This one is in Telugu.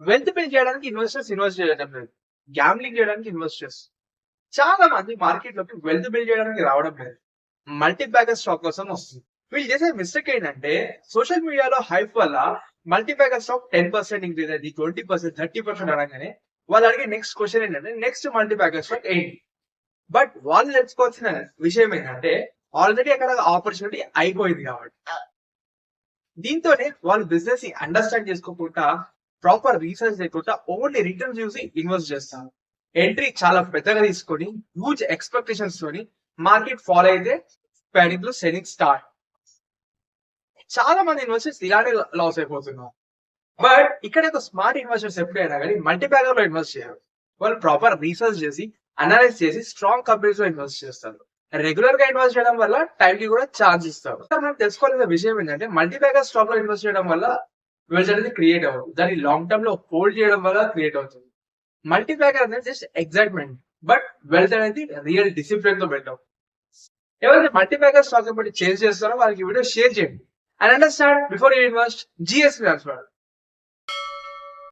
వెల్త్ బిల్డ్ చేయడానికి ఇన్వెస్ట్ చేయడం లేదు. గ్యాంబ్లింగ్ చేయడానికి ఇన్వెస్టర్స్. చాలా మంది మార్కెట్ లోకి వెల్త్ బిల్డ్ చేయడానికి రావడం లేదు. మల్టీ బ్యాగర్ స్టాక్ కోసం వస్తుంది. వీళ్ళు చేసే మిస్టేక్ ఏంటంటే సోషల్ మీడియాలో హైప్ వల్ల మల్టీ బ్యాగర్ స్టాక్ 10% ఇంక్రీజ్ అయింది, 20%, 30% అనగానే వాళ్ళు అడిగే నెక్స్ట్ క్వశ్చన్ ఏంటంటే నెక్స్ట్ మల్టీ బ్యాగర్ స్టాక్ ఏంటి? బట్ వాళ్ళు తెలుసుకోవాల్సిన విషయం ఏంటంటే ఆల్రెడీ అక్కడ ఆపర్చునిటీ అయిపోయింది కాబట్టి. దీంతోనే వాళ్ళు బిజినెస్ ని అండర్స్టాండ్ చేసుకోకుండా ప్రాపర్ రీసెర్చ్ లేకుండా ఓన్లీ రిటర్న్స్ చూసి ఇన్వెస్ట్ చేస్తారు. ఎంట్రీ చాలా పెద్దగా తీసుకొని హ్యూజ్ ఎక్స్పెక్టేషన్స్ తోని మార్కెట్ ఫాలో అయితే ప్యానిక్ లో సెల్లింగ్ స్టార్ట్. చాలా మంది ఇన్వెస్టర్స్ ఇలానే లాస్ అయిపోతున్నారు. బట్ ఇక్కడ ఒక స్మార్ట్ ఇన్వెస్టర్స్ ఎప్పుడైనా కానీ మల్టీ బ్యాగర్ లో ఇన్వెస్ట్ చేయరు. వాళ్ళు ప్రాపర్ రీసెర్చ్ చేసి అనలైజ్ చేసి స్ట్రాంగ్ కంపెనీస్ లో ఇన్వెస్ట్ చేస్తారు. రెగ్యులర్ గా ఇన్వెస్ట్ చేయడం వల్ల టైం కి కూడా ఛాన్స్ ఇస్తారు. మనం తెలుసుకోవాల్సిన విషయం ఏంటంటే మల్టీ బ్యాగర్ స్టాక్ లో ఇన్వెస్ట్ చేయడం వల్ల వెల్త్ అనేది క్రియేట్ అవ్వదు. దాన్ని లాంగ్ టర్మ్ లో హోల్డ్ చేయడం వల్ల క్రియేట్ అవుతుంది. మల్టీ బ్యాగర్ అనేది జస్ట్ ఎక్సైట్మెంట్, బట్ వెల్త్ అనేది రియల్ డిసిప్లిన్ తో పెట్టాం. ఎవరైతే మల్టీ బ్యాగర్ స్టాక్ బట్టి చేంజ్ చేస్తారో వాళ్ళకి వీడియో షేర్ చేయండి. And understand before you invest GS transfer.